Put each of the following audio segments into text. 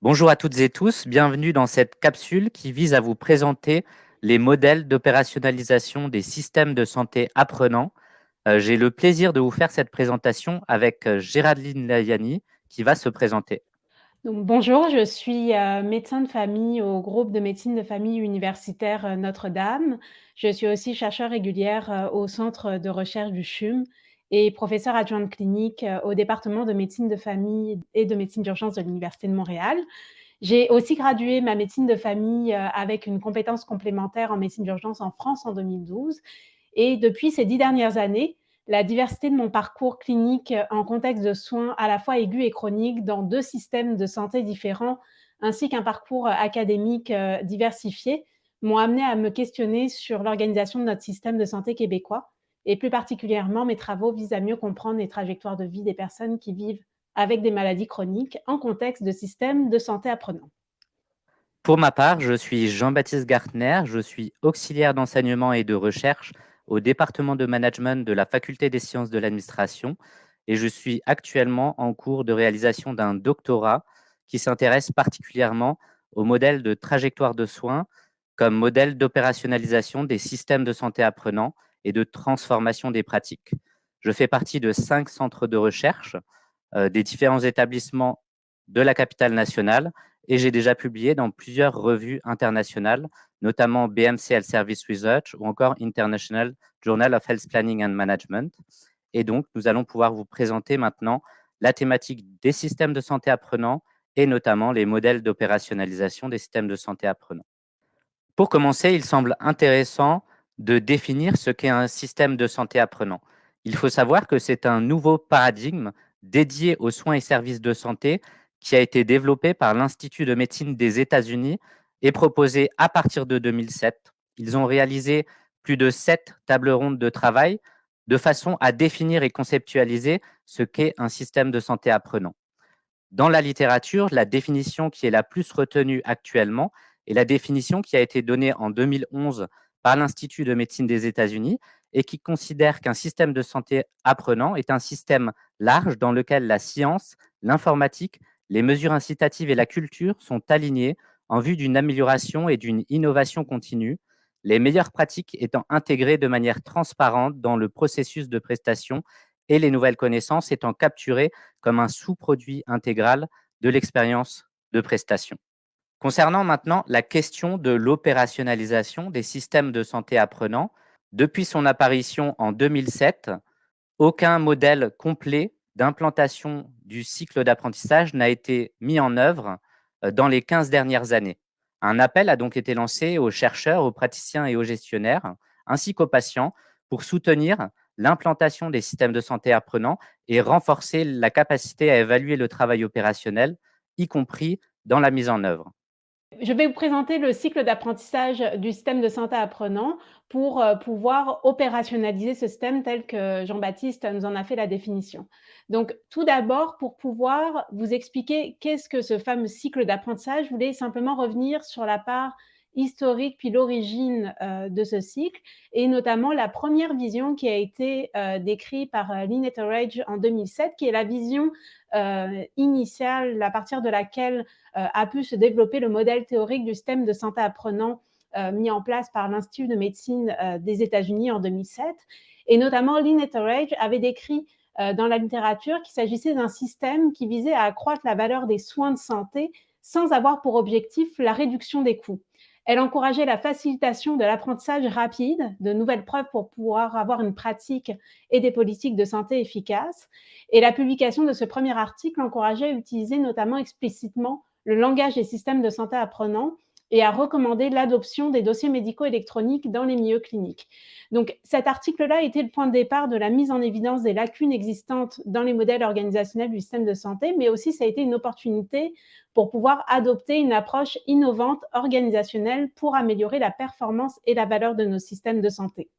Bonjour à toutes et tous, bienvenue dans cette capsule qui vise à vous présenter les modèles d'opérationnalisation des systèmes de santé apprenants. J'ai le plaisir de vous faire cette présentation avec Géraldine Layani qui va se présenter. Donc, bonjour, je suis médecin de famille au groupe de médecine de famille universitaire Notre-Dame. Je suis aussi chercheure régulière au centre de recherche du CHUM et professeure adjointe clinique au département de médecine de famille et de médecine d'urgence de l'Université de Montréal. J'ai aussi gradué ma médecine de famille avec une compétence complémentaire en médecine d'urgence en France en 2012. Et depuis ces 10 dernières années, la diversité de mon parcours clinique en contexte de soins à la fois aigus et chroniques dans 2 systèmes de santé différents, ainsi qu'un parcours académique diversifié, m'ont amené à me questionner sur l'organisation de notre système de santé québécois. Et plus particulièrement, mes travaux visent à mieux comprendre les trajectoires de vie des personnes qui vivent avec des maladies chroniques en contexte de système de santé apprenant. Pour ma part, je suis Jean-Baptiste Gartner, je suis auxiliaire d'enseignement et de recherche au département de management de la Faculté des sciences de l'administration et je suis actuellement en cours de réalisation d'un doctorat qui s'intéresse particulièrement au modèle de trajectoire de soins comme modèle d'opérationnalisation des systèmes de santé apprenants et de transformation des pratiques. Je fais partie de 5 centres de recherche des différents établissements de la capitale nationale et j'ai déjà publié dans plusieurs revues internationales, notamment BMC Health Service Research ou encore International Journal of Health Planning and Management. Et donc, nous allons pouvoir vous présenter maintenant la thématique des systèmes de santé apprenants et notamment les modèles d'opérationnalisation des systèmes de santé apprenants. Pour commencer, il semble intéressant de définir ce qu'est un système de santé apprenant. Il faut savoir que c'est un nouveau paradigme dédié aux soins et services de santé qui a été développé par l'Institut de médecine des États-Unis et proposé à partir de 2007. Ils ont réalisé plus de 7 tables rondes de travail de façon à définir et conceptualiser ce qu'est un système de santé apprenant. Dans la littérature, la définition qui est la plus retenue actuellement est la définition qui a été donnée en 2011 par l'Institut de médecine des États-Unis et qui considère qu'un système de santé apprenant est un système large dans lequel la science, l'informatique, les mesures incitatives et la culture sont alignées en vue d'une amélioration et d'une innovation continue, les meilleures pratiques étant intégrées de manière transparente dans le processus de prestation et les nouvelles connaissances étant capturées comme un sous-produit intégral de l'expérience de prestation. Concernant maintenant la question de l'opérationnalisation des systèmes de santé apprenants, depuis son apparition en 2007, aucun modèle complet d'implantation du cycle d'apprentissage n'a été mis en œuvre dans les 15 dernières années. Un appel a donc été lancé aux chercheurs, aux praticiens et aux gestionnaires, ainsi qu'aux patients, pour soutenir l'implantation des systèmes de santé apprenants et renforcer la capacité à évaluer le travail opérationnel, y compris dans la mise en œuvre. Je vais vous présenter le cycle d'apprentissage du système de santé apprenant pour pouvoir opérationnaliser ce système tel que Jean-Baptiste nous en a fait la définition. Donc, tout d'abord, pour pouvoir vous expliquer qu'est-ce que ce fameux cycle d'apprentissage, je voulais simplement revenir sur la part historique puis l'origine de ce cycle et notamment la première vision qui a été décrite par Lynn Etheridge en 2007, qui est la vision initiale à partir de laquelle a pu se développer le modèle théorique du système de santé apprenant mis en place par l'Institut de médecine des États-Unis en 2007. Et notamment, Lynn Etheridge avait décrit dans la littérature qu'il s'agissait d'un système qui visait à accroître la valeur des soins de santé sans avoir pour objectif la réduction des coûts. Elle encourageait la facilitation de l'apprentissage rapide, de nouvelles preuves pour pouvoir avoir une pratique et des politiques de santé efficaces. Et la publication de ce premier article encourageait à utiliser notamment explicitement le langage des systèmes de santé apprenants et à recommander l'adoption des dossiers médicaux électroniques dans les milieux cliniques. Donc cet article-là était le point de départ de la mise en évidence des lacunes existantes dans les modèles organisationnels du système de santé, mais aussi ça a été une opportunité pour pouvoir adopter une approche innovante organisationnelle pour améliorer la performance et la valeur de nos systèmes de santé.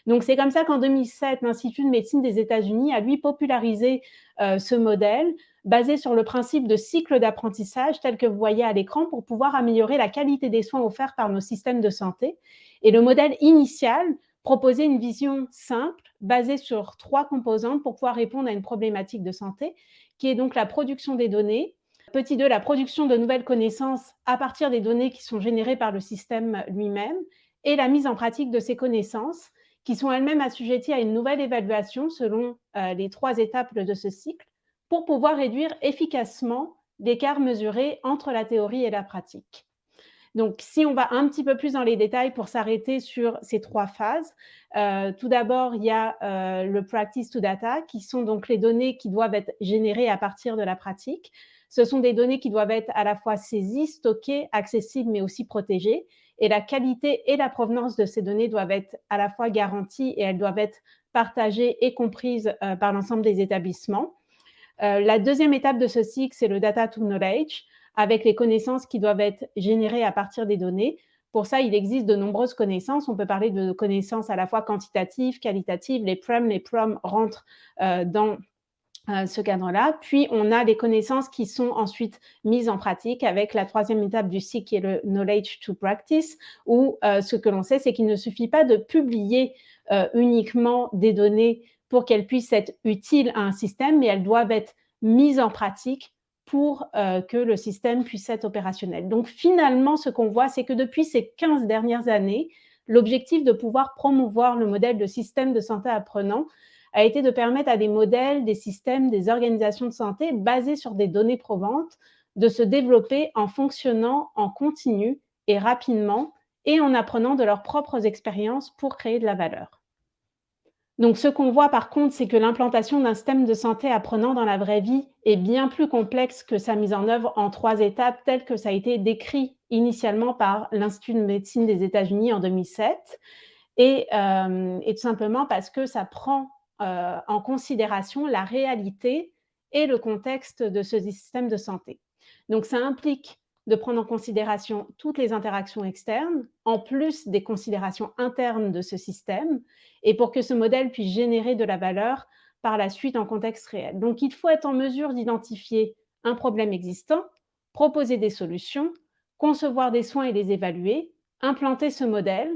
Donc c'est comme ça qu'en 2007, l'Institut de médecine des États-Unis a lui popularisé ce modèle basé sur le principe de cycle d'apprentissage tel que vous voyez à l'écran pour pouvoir améliorer la qualité des soins offerts par nos systèmes de santé. Et le modèle initial proposait une vision simple basée sur 3 composantes pour pouvoir répondre à une problématique de santé qui est donc la production des données, Petit 2, la production de nouvelles connaissances à partir des données qui sont générées par le système lui-même et la mise en pratique de ces connaissances qui sont elles-mêmes assujetties à une nouvelle évaluation selon les 3 étapes de ce cycle pour pouvoir réduire efficacement l'écart mesuré entre la théorie et la pratique. Donc, si on va un petit peu plus dans les détails pour s'arrêter sur ces 3 phases, tout d'abord, il y a le practice to data, qui sont donc les données qui doivent être générées à partir de la pratique. Ce sont des données qui doivent être à la fois saisies, stockées, accessibles, mais aussi protégées. Et la qualité et la provenance de ces données doivent être à la fois garanties et elles doivent être partagées et comprises par l'ensemble des établissements. La deuxième étape de ce cycle, c'est le data to knowledge, avec les connaissances qui doivent être générées à partir des données. Pour ça, il existe de nombreuses connaissances. On peut parler de connaissances à la fois quantitatives, qualitatives. Les PREM, les PROM rentrent dans ce cadre-là. Puis, on a les connaissances qui sont ensuite mises en pratique avec la troisième étape du cycle qui est le knowledge to practice, où ce que l'on sait, c'est qu'il ne suffit pas de publier uniquement des données pour qu'elles puissent être utiles à un système, mais elles doivent être mises en pratique pour que le système puisse être opérationnel. Donc finalement, ce qu'on voit, c'est que depuis ces 15 dernières années, l'objectif de pouvoir promouvoir le modèle de système de santé apprenant a été de permettre à des modèles, des systèmes, des organisations de santé basés sur des données probantes de se développer en fonctionnant en continu et rapidement et en apprenant de leurs propres expériences pour créer de la valeur. Donc, ce qu'on voit par contre, c'est que l'implantation d'un système de santé apprenant dans la vraie vie est bien plus complexe que sa mise en œuvre en 3 étapes, tel que ça a été décrit initialement par l'Institut de médecine des États-Unis en 2007, et tout simplement parce que ça prend en considération la réalité et le contexte de ce système de santé. Donc, ça implique de prendre en considération toutes les interactions externes, en plus des considérations internes de ce système, et pour que ce modèle puisse générer de la valeur par la suite en contexte réel. Donc, il faut être en mesure d'identifier un problème existant, proposer des solutions, concevoir des soins et les évaluer, implanter ce modèle,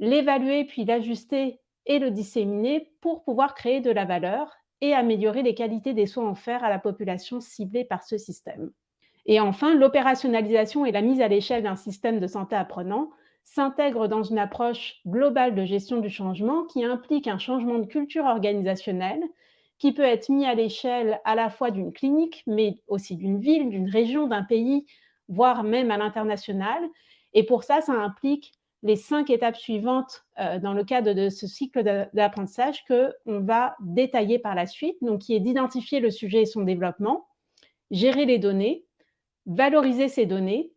l'évaluer puis l'ajuster et le disséminer pour pouvoir créer de la valeur et améliorer les qualités des soins offerts à la population ciblée par ce système. Et enfin, l'opérationnalisation et la mise à l'échelle d'un système de santé apprenant s'intègrent dans une approche globale de gestion du changement qui implique un changement de culture organisationnelle qui peut être mis à l'échelle à la fois d'une clinique, mais aussi d'une ville, d'une région, d'un pays, voire même à l'international. Et pour ça, ça implique les 5 étapes suivantes dans le cadre de ce cycle d'apprentissage qu'on va détailler par la suite, donc qui est d'identifier le sujet et son développement, gérer les données, valoriser ces données,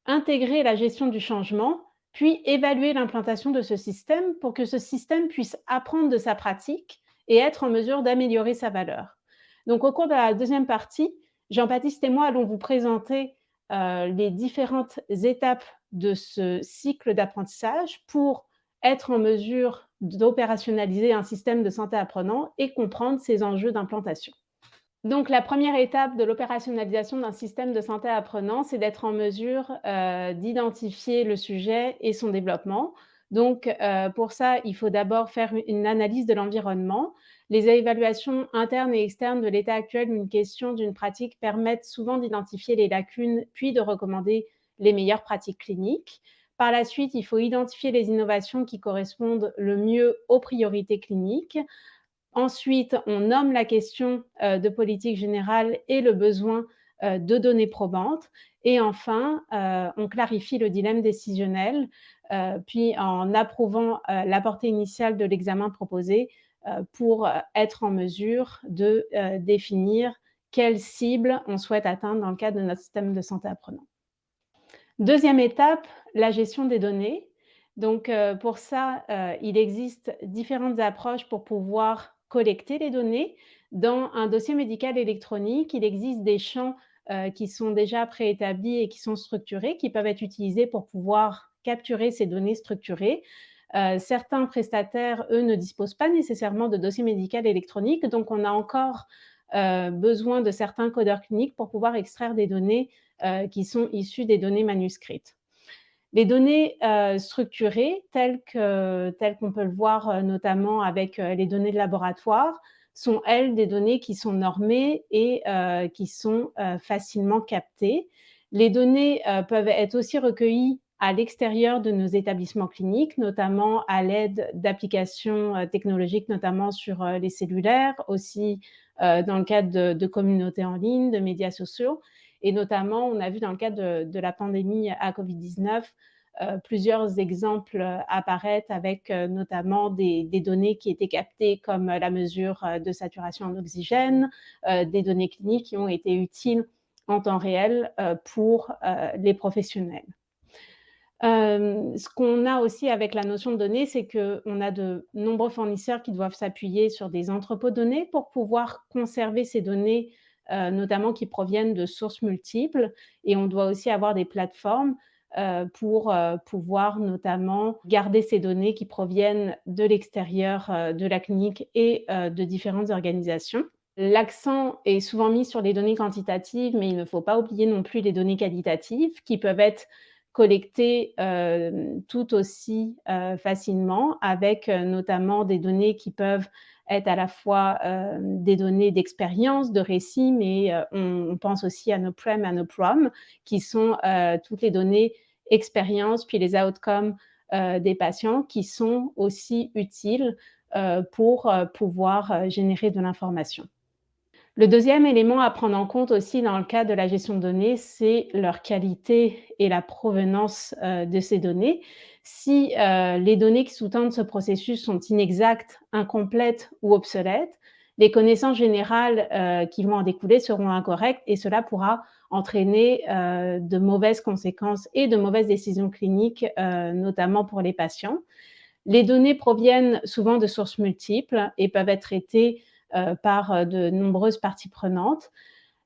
intégrer la gestion du changement, puis évaluer l'implantation de ce système pour que ce système puisse apprendre de sa pratique et être en mesure d'améliorer sa valeur. Donc, au cours de la deuxième partie, Jean-Baptiste et moi allons vous présenter les différentes étapes de ce cycle d'apprentissage pour être en mesure d'opérationnaliser un système de santé apprenant et comprendre ses enjeux d'implantation. Donc, la première étape de l'opérationnalisation d'un système de santé apprenant, c'est d'être en mesure d'identifier le sujet et son développement. Donc, pour ça, il faut d'abord faire une analyse de l'environnement. Les évaluations internes et externes de l'état actuel d'une question, d'une pratique permettent souvent d'identifier les lacunes, puis de recommander les meilleures pratiques cliniques. Par la suite, il faut identifier les innovations qui correspondent le mieux aux priorités cliniques. Ensuite, on nomme la question de politique générale et le besoin de données probantes. Et enfin, on clarifie le dilemme décisionnel, puis en approuvant la portée initiale de l'examen proposé pour être en mesure de définir quelle cible on souhaite atteindre dans le cadre de notre système de santé apprenant. Deuxième étape, la gestion des données. Donc, pour ça, il existe différentes approches pour pouvoir collecter les données. Dans un dossier médical électronique, il existe des champs qui sont déjà préétablis et qui sont structurés, qui peuvent être utilisés pour pouvoir capturer ces données structurées. Certains prestataires, eux, ne disposent pas nécessairement de dossier médical électronique, donc on a encore besoin de certains codeurs cliniques pour pouvoir extraire des données qui sont issues des données manuscrites. Les données structurées, telles qu'on peut le voir notamment avec les données de laboratoire, sont, elles, des données qui sont normées et qui sont facilement captées. Les données peuvent être aussi recueillies à l'extérieur de nos établissements cliniques, notamment à l'aide d'applications technologiques, notamment sur les cellulaires, aussi dans le cadre de communautés en ligne, de médias sociaux. Et notamment, on a vu dans le cadre de la pandémie à Covid-19 plusieurs exemples apparaître avec notamment des données qui étaient captées comme la mesure de saturation en oxygène, des données cliniques qui ont été utiles en temps réel pour les professionnels. Ce qu'on a aussi avec la notion de données, c'est qu'on a de nombreux fournisseurs qui doivent s'appuyer sur des entrepôts de données pour pouvoir conserver ces données, notamment qui proviennent de sources multiples, et on doit aussi avoir des plateformes, pour, pouvoir notamment garder ces données qui proviennent de l'extérieur, de la clinique et de différentes organisations. L'accent est souvent mis sur les données quantitatives, mais il ne faut pas oublier non plus les données qualitatives qui peuvent être collectées, tout aussi, facilement avec, notamment des données qui peuvent être à la fois, des données d'expérience, de récit, mais, on pense aussi à nos prem, à nos prom, qui sont, toutes les données expérience, puis les outcomes, des patients qui sont aussi utiles, pour, pouvoir, générer de l'information. Le deuxième élément à prendre en compte aussi dans le cadre de la gestion de données, c'est leur qualité et la provenance, de ces données. Si, les données qui sous-tendent ce processus sont inexactes, incomplètes ou obsolètes, les connaissances générales, qui vont en découler seront incorrectes et cela pourra entraîner, de mauvaises conséquences et de mauvaises décisions cliniques, notamment pour les patients. Les données proviennent souvent de sources multiples et peuvent être traitées par de nombreuses parties prenantes.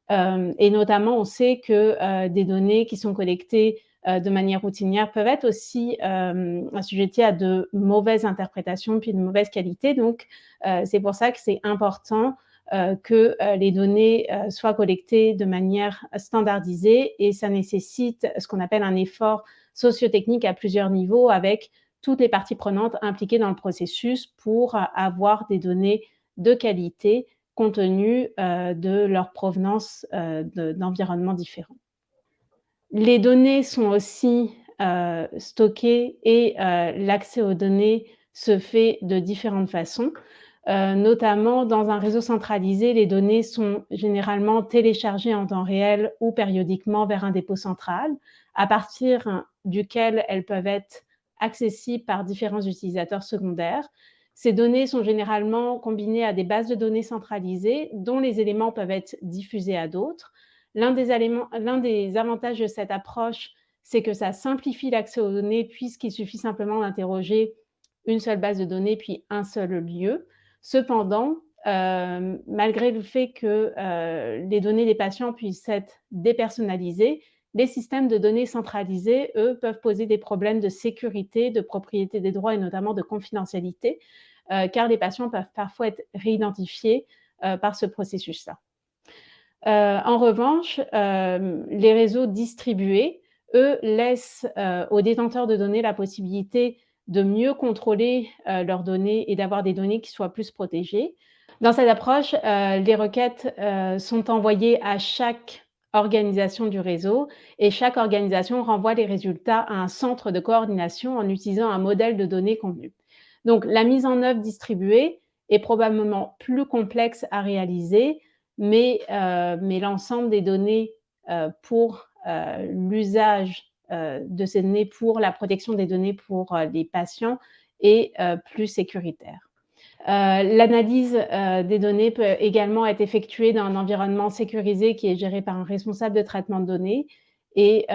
Et notamment, on sait que des données qui sont collectées de manière routinière peuvent être aussi assujetties à de mauvaises interprétations puis de mauvaise qualité. Donc, c'est pour ça que c'est important que les données soient collectées de manière standardisée et ça nécessite ce qu'on appelle un effort socio-technique à plusieurs niveaux avec toutes les parties prenantes impliquées dans le processus pour avoir des données de qualité compte tenu de leur provenance d'environnements différents. Les données sont aussi stockées et l'accès aux données se fait de différentes façons. Notamment dans un réseau centralisé, les données sont généralement téléchargées en temps réel ou périodiquement vers un dépôt central, à partir duquel elles peuvent être accessibles par différents utilisateurs secondaires. Ces données sont généralement combinées à des bases de données centralisées dont les éléments peuvent être diffusés à d'autres. L'un des avantages de cette approche, c'est que ça simplifie l'accès aux données puisqu'il suffit simplement d'interroger une seule base de données puis un seul lieu. Cependant, malgré le fait que les données des patients puissent être dépersonnalisées, les systèmes de données centralisés, eux, peuvent poser des problèmes de sécurité, de propriété des droits et notamment de confidentialité, car les patients peuvent parfois être réidentifiés par ce processus-là. En revanche, les réseaux distribués, eux, laissent aux détenteurs de données la possibilité de mieux contrôler leurs données et d'avoir des données qui soient plus protégées. Dans cette approche, les requêtes sont envoyées à chaque organisation du réseau et chaque organisation renvoie les résultats à un centre de coordination en utilisant un modèle de données convenu. Donc, la mise en œuvre distribuée est probablement plus complexe à réaliser, mais l'ensemble des données pour l'usage de ces données, pour la protection des données pour les patients est plus sécuritaire. L'analyse des données peut également être effectuée dans un environnement sécurisé qui est géré par un responsable de traitement de données et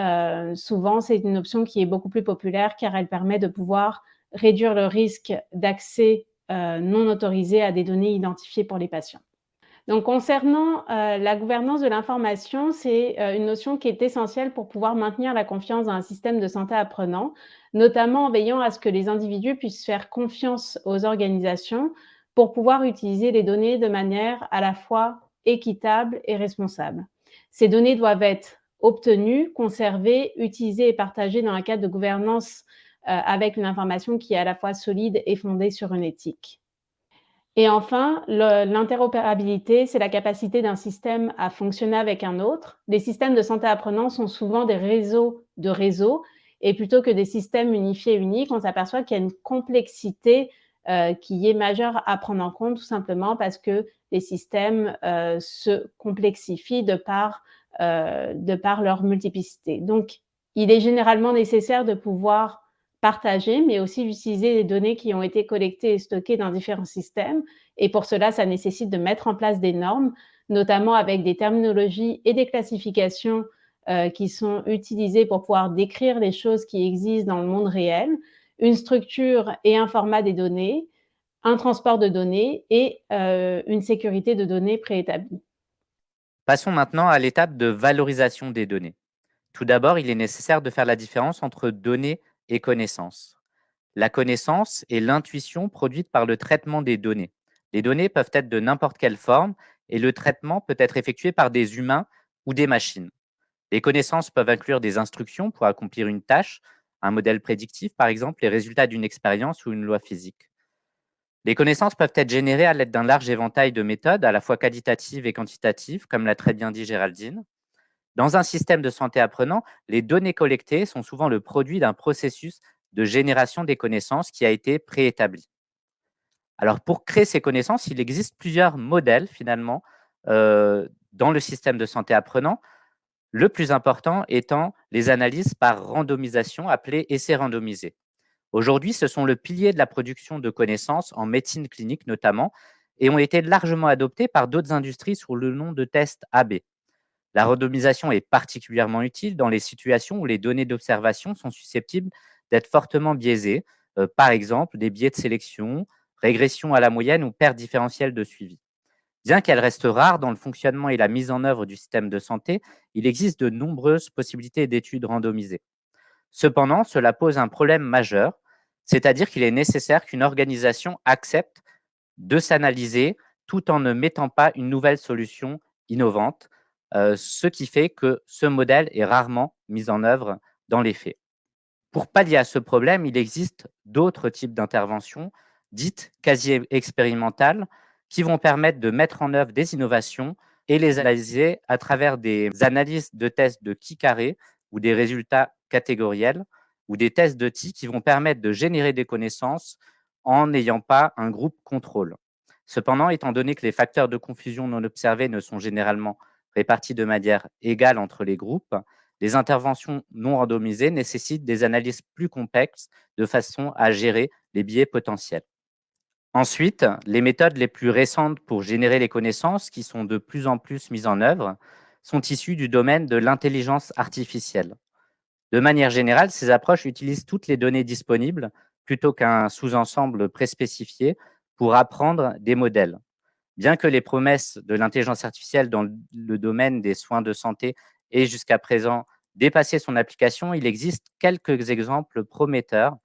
souvent c'est une option qui est beaucoup plus populaire car elle permet de pouvoir réduire le risque d'accès non autorisé à des données identifiées pour les patients. Donc concernant la gouvernance de l'information, c'est une notion qui est essentielle pour pouvoir maintenir la confiance dans un système de santé apprenant, notamment en veillant à ce que les individus puissent faire confiance aux organisations pour pouvoir utiliser les données de manière à la fois équitable et responsable. Ces données doivent être obtenues, conservées, utilisées et partagées dans un cadre de gouvernance avec une information qui est à la fois solide et fondée sur une éthique. Et enfin, l'interopérabilité, c'est la capacité d'un système à fonctionner avec un autre. Les systèmes de santé apprenants sont souvent des réseaux de réseaux et plutôt que des systèmes unifiés uniques, on s'aperçoit qu'il y a une complexité qui est majeure à prendre en compte, tout simplement parce que les systèmes se complexifient de par leur multiplicité. Donc, il est généralement nécessaire de pouvoir partager, mais aussi d'utiliser les données qui ont été collectées et stockées dans différents systèmes. Et pour cela, ça nécessite de mettre en place des normes, notamment avec des terminologies et des classifications qui sont utilisées pour pouvoir décrire les choses qui existent dans le monde réel, une structure et un format des données, un transport de données et une sécurité de données préétablie. Passons maintenant à l'étape de valorisation des données. Tout d'abord, il est nécessaire de faire la différence entre données et connaissances. La connaissance est l'intuition produite par le traitement des données. Les données peuvent être de n'importe quelle forme et le traitement peut être effectué par des humains ou des machines. Les connaissances peuvent inclure des instructions pour accomplir une tâche, un modèle prédictif par exemple, les résultats d'une expérience ou une loi physique. Les connaissances peuvent être générées à l'aide d'un large éventail de méthodes, à la fois qualitatives et quantitatives, comme l'a très bien dit Géraldine. Dans un système de santé apprenant, les données collectées sont souvent le produit d'un processus de génération des connaissances qui a été préétabli. Alors, pour créer ces connaissances, il existe plusieurs modèles finalement dans le système de santé apprenant. Le plus important étant les analyses par randomisation, appelées essais randomisés. Aujourd'hui, ce sont le pilier de la production de connaissances en médecine clinique notamment, et ont été largement adoptés par d'autres industries sous le nom de tests AB. La randomisation est particulièrement utile dans les situations où les données d'observation sont susceptibles d'être fortement biaisées, par exemple des biais de sélection, régression à la moyenne ou perte différentielle de suivi. Bien qu'elle reste rare dans le fonctionnement et la mise en œuvre du système de santé, il existe de nombreuses possibilités d'études randomisées. Cependant, cela pose un problème majeur, c'est-à-dire qu'il est nécessaire qu'une organisation accepte de s'analyser tout en ne mettant pas une nouvelle solution innovante, ce qui fait que ce modèle est rarement mis en œuvre dans les faits. Pour pallier à ce problème, il existe d'autres types d'interventions dites quasi expérimentales qui vont permettre de mettre en œuvre des innovations et les analyser à travers des analyses de tests de qui carré ou des résultats catégoriels ou des tests de qui vont permettre de générer des connaissances en n'ayant pas un groupe contrôle. Cependant, étant donné que les facteurs de confusion non observés ne sont généralement répartis de manière égale entre les groupes, les interventions non randomisées nécessitent des analyses plus complexes de façon à gérer les biais potentiels. Ensuite, les méthodes les plus récentes pour générer les connaissances, qui sont de plus en plus mises en œuvre, sont issues du domaine de l'intelligence artificielle. De manière générale, ces approches utilisent toutes les données disponibles plutôt qu'un sous-ensemble préspécifié pour apprendre des modèles. Bien que les promesses de l'intelligence artificielle dans le domaine des soins de santé aient jusqu'à présent dépassé son application, il existe quelques exemples prometteurs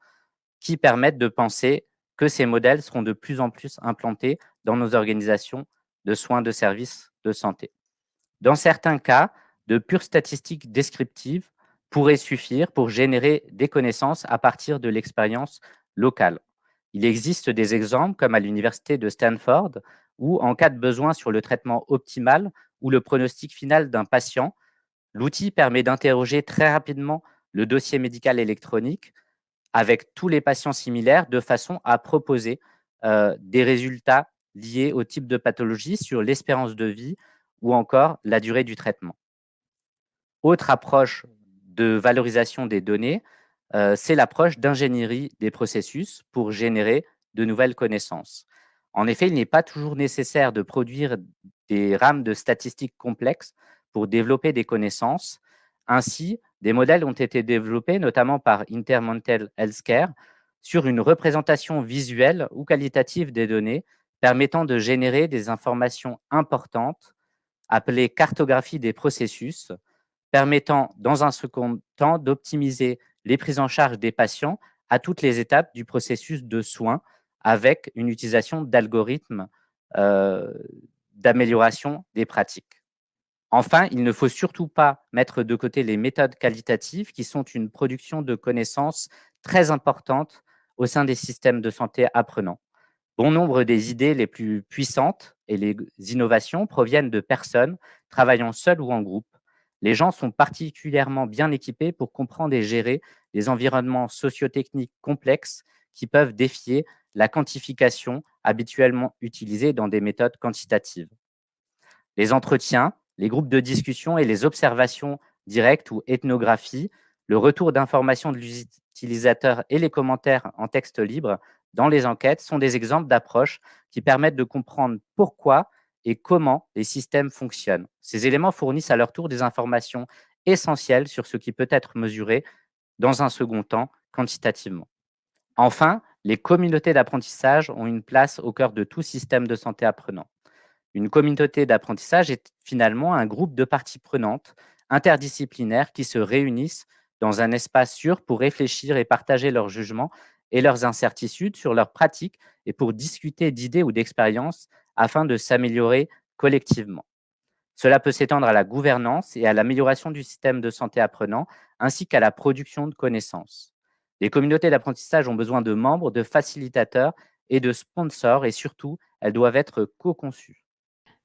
qui permettent de penser que ces modèles seront de plus en plus implantés dans nos organisations de soins de services de santé. Dans certains cas, de pures statistiques descriptives pourraient suffire pour générer des connaissances à partir de l'expérience locale. Il existe des exemples, comme à l'université de Stanford, où, en cas de besoin sur le traitement optimal ou le pronostic final d'un patient, l'outil permet d'interroger très rapidement le dossier médical électronique avec tous les patients similaires de façon à proposer des résultats liés au type de pathologie sur l'espérance de vie ou encore la durée du traitement. Autre approche de valorisation des données, c'est l'approche d'ingénierie des processus pour générer de nouvelles connaissances. En effet, il n'est pas toujours nécessaire de produire des rames de statistiques complexes pour développer des connaissances. Ainsi, des modèles ont été développés, notamment par Intermontel Healthcare, sur une représentation visuelle ou qualitative des données, permettant de générer des informations importantes, appelées cartographie des processus, permettant, dans un second temps, d'optimiser les prises en charge des patients à toutes les étapes du processus de soins avec une utilisation d'algorithmes euh, d'amélioration des pratiques. Enfin, il ne faut surtout pas mettre de côté les méthodes qualitatives qui sont une production de connaissances très importante au sein des systèmes de santé apprenants. Bon nombre des idées les plus puissantes et les innovations proviennent de personnes travaillant seules ou en groupe. Les gens sont particulièrement bien équipés pour comprendre et gérer les environnements sociotechniques complexes qui peuvent défier la quantification habituellement utilisée dans des méthodes quantitatives. Les entretiens, les groupes de discussion et les observations directes ou ethnographie, le retour d'informations de l'utilisateur et les commentaires en texte libre dans les enquêtes sont des exemples d'approches qui permettent de comprendre pourquoi et comment les systèmes fonctionnent. Ces éléments fournissent à leur tour des informations essentielles sur ce qui peut être mesuré dans un second temps quantitativement. Enfin, les communautés d'apprentissage ont une place au cœur de tout système de santé apprenant. Une communauté d'apprentissage est finalement un groupe de parties prenantes interdisciplinaires qui se réunissent dans un espace sûr pour réfléchir et partager leurs jugements et leurs incertitudes sur leurs pratiques et pour discuter d'idées ou d'expériences afin de s'améliorer collectivement. Cela peut s'étendre à la gouvernance et à l'amélioration du système de santé apprenant, ainsi qu'à la production de connaissances. Les communautés d'apprentissage ont besoin de membres, de facilitateurs et de sponsors, et surtout, elles doivent être co-conçues.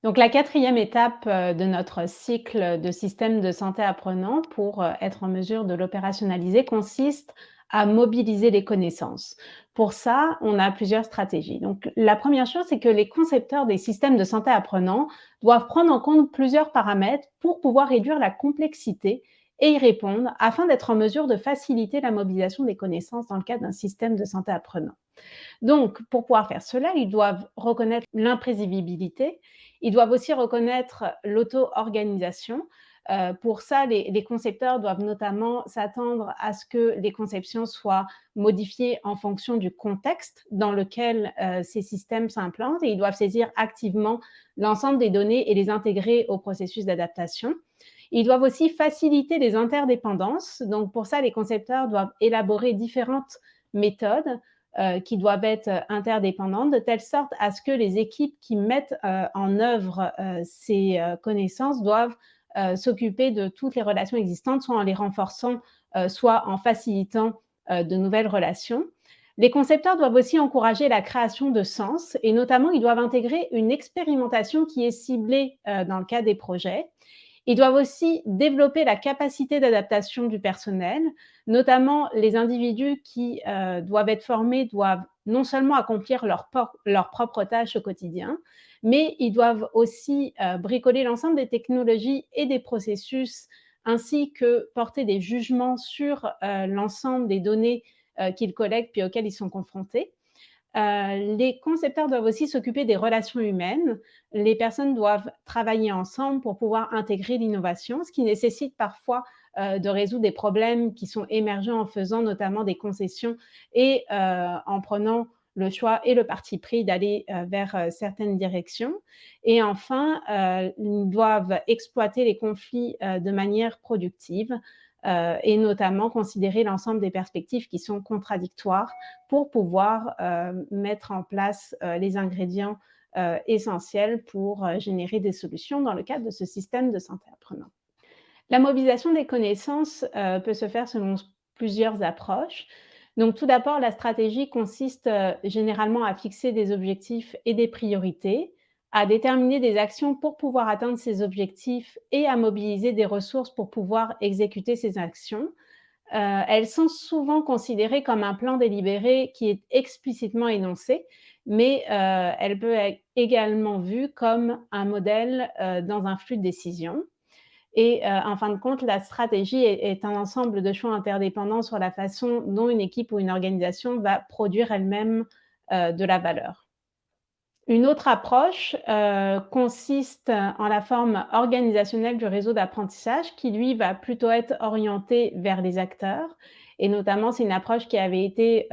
Donc la quatrième étape, de notre cycle de système de santé apprenant pour, être en mesure de l'opérationnaliser consiste à mobiliser les connaissances. Pour ça, on a plusieurs stratégies. Donc la première chose, c'est que les concepteurs des systèmes de santé apprenant doivent prendre en compte plusieurs paramètres pour pouvoir réduire la complexité et y répondre afin d'être en mesure de faciliter la mobilisation des connaissances dans le cadre d'un système de santé apprenant. Donc, pour pouvoir faire cela, ils doivent reconnaître l'imprévisibilité, ils doivent aussi reconnaître l'auto-organisation. Pour ça, les concepteurs doivent notamment s'attendre à ce que les conceptions soient modifiées en fonction du contexte dans lequel ces systèmes s'implantent et ils doivent saisir activement l'ensemble des données et les intégrer au processus d'adaptation. Ils doivent aussi faciliter les interdépendances. Donc, pour ça, les concepteurs doivent élaborer différentes méthodes qui doivent être interdépendantes, de telle sorte à ce que les équipes qui mettent en œuvre ces connaissances doivent s'occuper de toutes les relations existantes, soit en les renforçant, soit en facilitant de nouvelles relations. Les concepteurs doivent aussi encourager la création de sens et notamment ils doivent intégrer une expérimentation qui est ciblée dans le cas des projets. Ils doivent aussi développer la capacité d'adaptation du personnel, notamment les individus qui doivent être formés doivent non seulement accomplir leurs propres tâches au quotidien, mais ils doivent aussi bricoler l'ensemble des technologies et des processus, ainsi que porter des jugements sur l'ensemble des données qu'ils collectent puis auxquelles ils sont confrontés. Les concepteurs doivent aussi s'occuper des relations humaines. Les personnes doivent travailler ensemble pour pouvoir intégrer l'innovation, ce qui nécessite parfois de résoudre des problèmes qui sont émergents en faisant notamment des concessions et en prenant le choix et le parti pris d'aller vers certaines directions. Et enfin, ils doivent exploiter les conflits de manière productive et notamment considérer l'ensemble des perspectives qui sont contradictoires pour pouvoir mettre en place les ingrédients essentiels pour générer des solutions dans le cadre de ce système de santé apprenant. La mobilisation des connaissances peut se faire selon plusieurs approches. Donc tout d'abord, la stratégie consiste généralement à fixer des objectifs et des priorités, à déterminer des actions pour pouvoir atteindre ces objectifs et à mobiliser des ressources pour pouvoir exécuter ces actions. Elles sont souvent considérées comme un plan délibéré qui est explicitement énoncé, mais elle peut être également vue comme un modèle dans un flux de décision. Et en fin de compte, la stratégie est un ensemble de choix interdépendants sur la façon dont une équipe ou une organisation va produire elle-même de la valeur. Une autre approche consiste en la forme organisationnelle du réseau d'apprentissage qui, lui, va plutôt être orienté vers les acteurs. Et notamment, c'est une approche qui avait été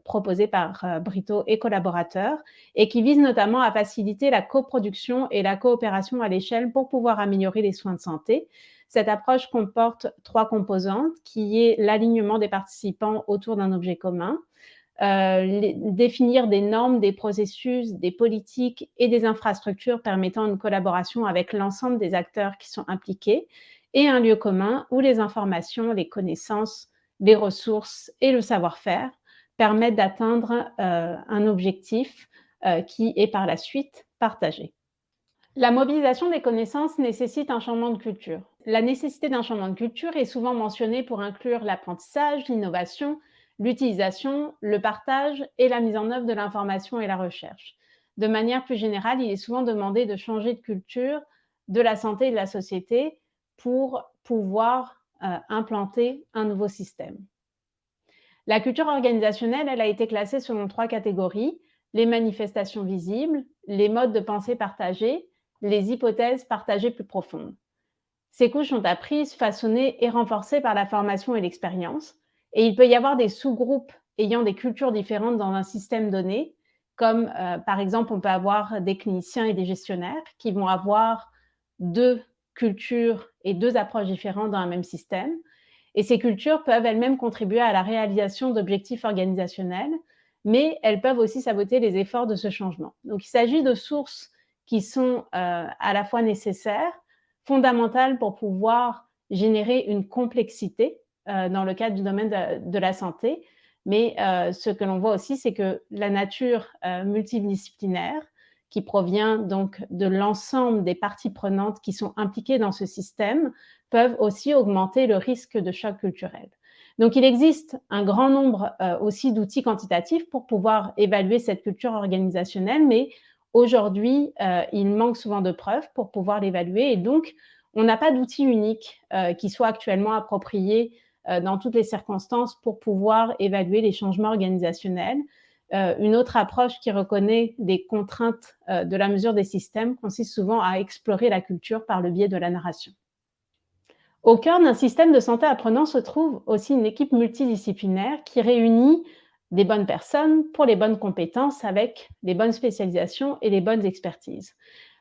proposée par Brito et collaborateurs et qui vise notamment à faciliter la coproduction et la coopération à l'échelle pour pouvoir améliorer les soins de santé. Cette approche comporte trois composantes, qui est l'alignement des participants autour d'un objet commun, définir des normes, des processus, des politiques et des infrastructures permettant une collaboration avec l'ensemble des acteurs qui sont impliqués et un lieu commun où les informations, les connaissances, les ressources et le savoir-faire permettent d'atteindre un objectif qui est par la suite partagé. La mobilisation des connaissances nécessite un changement de culture. La nécessité d'un changement de culture est souvent mentionnée pour inclure l'apprentissage, l'innovation, l'utilisation, le partage et la mise en œuvre de l'information et la recherche. De manière plus générale, il est souvent demandé de changer de culture de la santé et de la société pour pouvoir implanter un nouveau système. La culture organisationnelle, elle a été classée selon 3 catégories: les manifestations visibles, les modes de pensée partagés, les hypothèses partagées plus profondes. Ces couches sont apprises, façonnées et renforcées par la formation et l'expérience, et il peut y avoir des sous-groupes ayant des cultures différentes dans un système donné, comme par exemple, on peut avoir des cliniciens et des gestionnaires qui vont avoir 2 cultures et 2 approches différentes dans un même système. Et ces cultures peuvent elles-mêmes contribuer à la réalisation d'objectifs organisationnels, mais elles peuvent aussi saboter les efforts de ce changement. Donc il s'agit de sources qui sont à la fois nécessaires, fondamentales pour pouvoir générer une complexité dans le cadre du domaine de la santé. Mais ce que l'on voit aussi, c'est que la nature multidisciplinaire, qui provient donc de l'ensemble des parties prenantes qui sont impliquées dans ce système, peuvent aussi augmenter le risque de choc culturel. Donc il existe un grand nombre aussi d'outils quantitatifs pour pouvoir évaluer cette culture organisationnelle, mais aujourd'hui, il manque souvent de preuves pour pouvoir l'évaluer, et donc on n'a pas d'outil unique qui soit actuellement approprié dans toutes les circonstances pour pouvoir évaluer les changements organisationnels. Une autre approche qui reconnaît les contraintes de la mesure des systèmes consiste souvent à explorer la culture par le biais de la narration. Au cœur d'un système de santé apprenant se trouve aussi une équipe multidisciplinaire qui réunit des bonnes personnes pour les bonnes compétences avec les bonnes spécialisations et les bonnes expertises.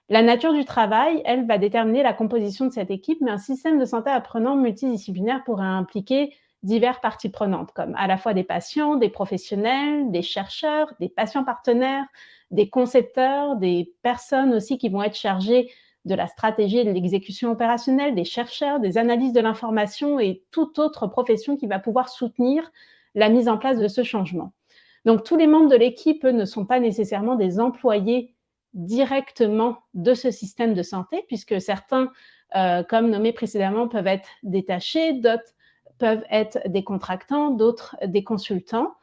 La nature du travail, elle, va déterminer la composition de cette équipe, mais un système de santé apprenant multidisciplinaire pourrait impliquer diverses parties prenantes, comme à la fois des patients, des professionnels, des chercheurs, des patients partenaires, des concepteurs, des personnes aussi qui vont être chargées de la stratégie et de l'exécution opérationnelle, des chercheurs, des analystes de l'information et toute autre profession qui va pouvoir soutenir la mise en place de ce changement. Donc tous les membres de l'équipe ne sont pas nécessairement des employés directement de ce système de santé, puisque certains, comme nommé précédemment, peuvent être détachés, d'autres peuvent être des contractants, d'autres des consultants.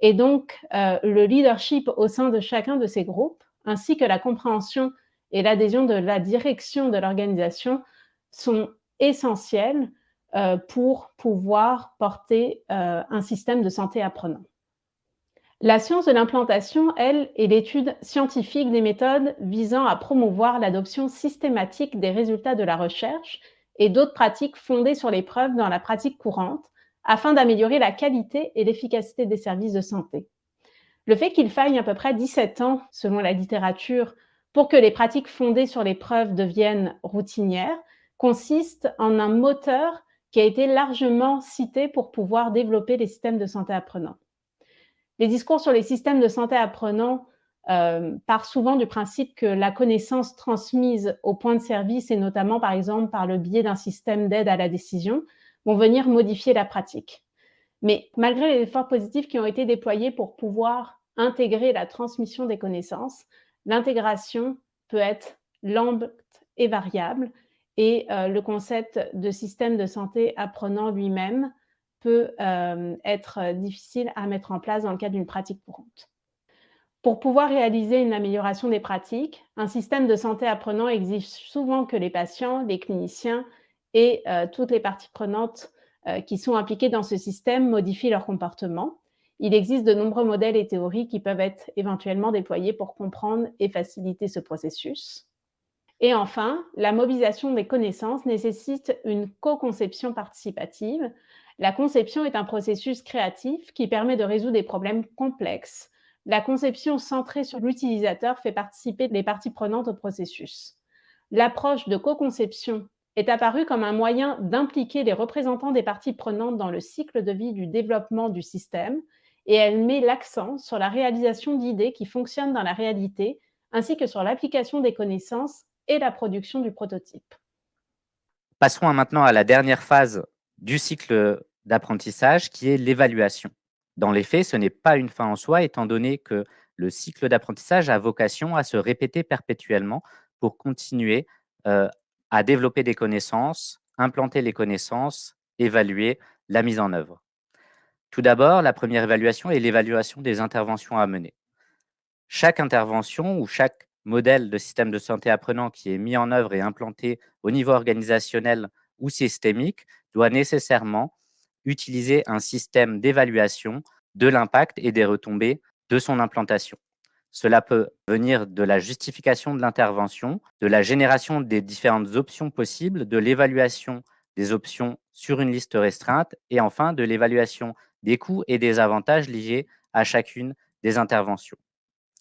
Et donc, le leadership au sein de chacun de ces groupes, ainsi que la compréhension et l'adhésion de la direction de l'organisation sont essentiels pour pouvoir porter un système de santé apprenant. La science de l'implantation, elle, est l'étude scientifique des méthodes visant à promouvoir l'adoption systématique des résultats de la recherche et d'autres pratiques fondées sur les preuves dans la pratique courante, afin d'améliorer la qualité et l'efficacité des services de santé. Le fait qu'il faille à peu près 17 ans, selon la littérature, pour que les pratiques fondées sur les preuves deviennent routinières, consiste en un moteur qui a été largement cité pour pouvoir développer les systèmes de santé apprenants. Les discours sur les systèmes de santé apprenants partent souvent du principe que la connaissance transmise au point de service, et notamment par exemple par le biais d'un système d'aide à la décision, vont venir modifier la pratique. Mais malgré les efforts positifs qui ont été déployés pour pouvoir intégrer la transmission des connaissances, l'intégration peut être lente et variable, et le concept de système de santé apprenant lui-même peut être difficile à mettre en place dans le cadre d'une pratique courante. Pour pouvoir réaliser une amélioration des pratiques, un système de santé apprenant exige souvent que les patients, les cliniciens et toutes les parties prenantes qui sont impliquées dans ce système modifient leur comportement. Il existe de nombreux modèles et théories qui peuvent être éventuellement déployés pour comprendre et faciliter ce processus. Et enfin, la mobilisation des connaissances nécessite une co-conception participative. La conception est un processus créatif qui permet de résoudre des problèmes complexes. La conception centrée sur l'utilisateur fait participer les parties prenantes au processus. L'approche de co-conception est apparue comme un moyen d'impliquer les représentants des parties prenantes dans le cycle de vie du développement du système, et elle met l'accent sur la réalisation d'idées qui fonctionnent dans la réalité, ainsi que sur l'application des connaissances et la production du prototype. Passons maintenant à la dernière phase du cycle d'apprentissage qui est l'évaluation. Dans les faits, ce n'est pas une fin en soi étant donné que le cycle d'apprentissage a vocation à se répéter perpétuellement pour continuer à développer des connaissances, implanter les connaissances, évaluer la mise en œuvre. Tout d'abord, la première évaluation est l'évaluation des interventions à mener. Chaque intervention ou chaque modèle de système de santé apprenant qui est mis en œuvre et implanté au niveau organisationnel ou systémique doit nécessairement utiliser un système d'évaluation de l'impact et des retombées de son implantation. Cela peut venir de la justification de l'intervention, de la génération des différentes options possibles, de l'évaluation des options sur une liste restreinte et enfin de l'évaluation des coûts et des avantages liés à chacune des interventions.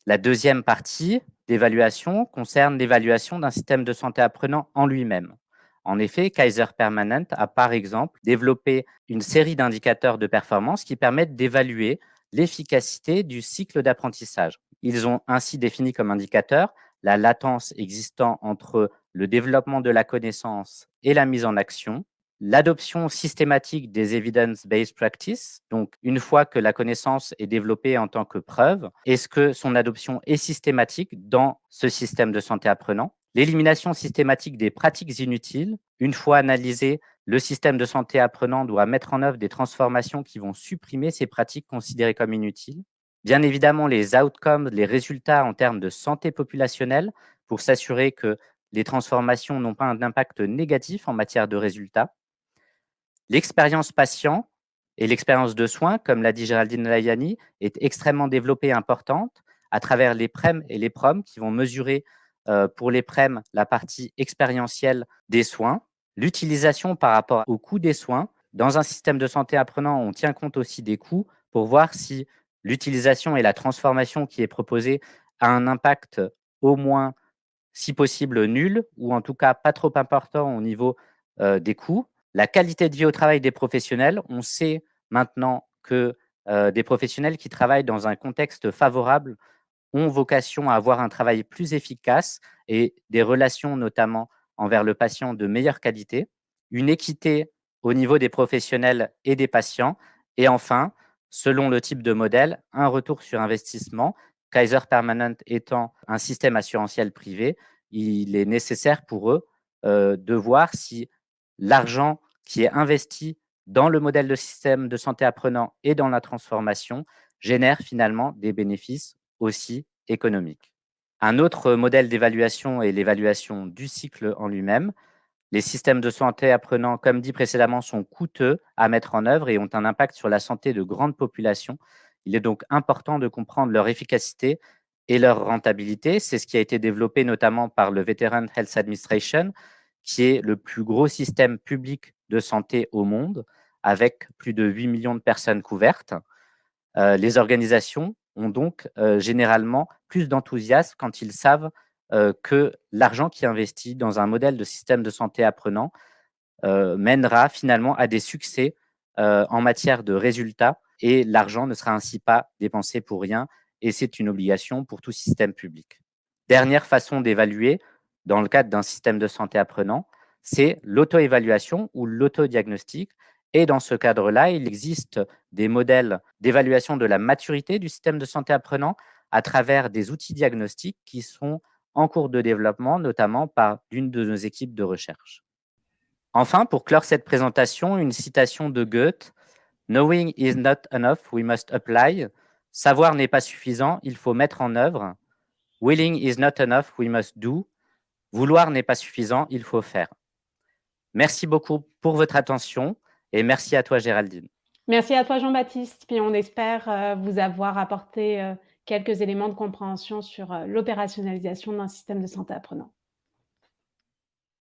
La deuxième partie d'évaluation concerne l'évaluation d'un système de santé apprenant en lui-même. En effet, Kaiser Permanente a par exemple développé une série d'indicateurs de performance qui permettent d'évaluer l'efficacité du cycle d'apprentissage. Ils ont ainsi défini comme indicateur la latence existant entre le développement de la connaissance et la mise en action, l'adoption systématique des evidence-based practices, donc une fois que la connaissance est développée en tant que preuve, est-ce que son adoption est systématique dans ce système de santé apprenant? L'élimination systématique des pratiques inutiles, une fois analysé, le système de santé apprenant doit mettre en œuvre des transformations qui vont supprimer ces pratiques considérées comme inutiles. Bien évidemment, les outcomes, les résultats en termes de santé populationnelle, pour s'assurer que les transformations n'ont pas un impact négatif en matière de résultats. L'expérience patient et l'expérience de soins, comme l'a dit Géraldine Layani, est extrêmement développée et importante à travers les PREM et les PROM qui vont mesurer pour les PREM la partie expérientielle des soins, l'utilisation par rapport au coût des soins. Dans un système de santé apprenant, on tient compte aussi des coûts pour voir si l'utilisation et la transformation qui est proposée a un impact au moins, si possible, nul ou en tout cas pas trop important au niveau des coûts. La qualité de vie au travail des professionnels, on sait maintenant que des professionnels qui travaillent dans un contexte favorable ont vocation à avoir un travail plus efficace et des relations notamment envers le patient de meilleure qualité, une équité au niveau des professionnels et des patients et enfin, selon le type de modèle, un retour sur investissement. Kaiser Permanente étant un système assurantiel privé, il est nécessaire pour eux de voir si l'argent qui est investi dans le modèle de système de santé apprenant et dans la transformation génère finalement des bénéfices aussi économiques. Un autre modèle d'évaluation est l'évaluation du cycle en lui-même. Les systèmes de santé apprenant, comme dit précédemment, sont coûteux à mettre en œuvre et ont un impact sur la santé de grandes populations. Il est donc important de comprendre leur efficacité et leur rentabilité. C'est ce qui a été développé notamment par le Veteran Health Administration, qui est le plus gros système public de santé au monde, avec plus de 8 millions de personnes couvertes. Les organisations ont donc généralement plus d'enthousiasme quand ils savent que l'argent qui est investi dans un modèle de système de santé apprenant mènera finalement à des succès en matière de résultats et l'argent ne sera ainsi pas dépensé pour rien et c'est une obligation pour tout système public. Dernière façon d'évaluer dans le cadre d'un système de santé apprenant, c'est l'auto-évaluation ou l'autodiagnostic. Et dans ce cadre-là, il existe des modèles d'évaluation de la maturité du système de santé apprenant à travers des outils diagnostiques qui sont en cours de développement, notamment par l'une de nos équipes de recherche. Enfin, pour clore cette présentation, une citation de Goethe: Knowing is not enough, we must apply. Savoir n'est pas suffisant, il faut mettre en œuvre. Willing is not enough, we must do. Vouloir n'est pas suffisant, il faut faire. Merci beaucoup pour votre attention et merci à toi, Géraldine. Merci à toi Jean-Baptiste, puis on espère, vous avoir apporté, quelques éléments de compréhension sur, l'opérationnalisation d'un système de santé apprenant.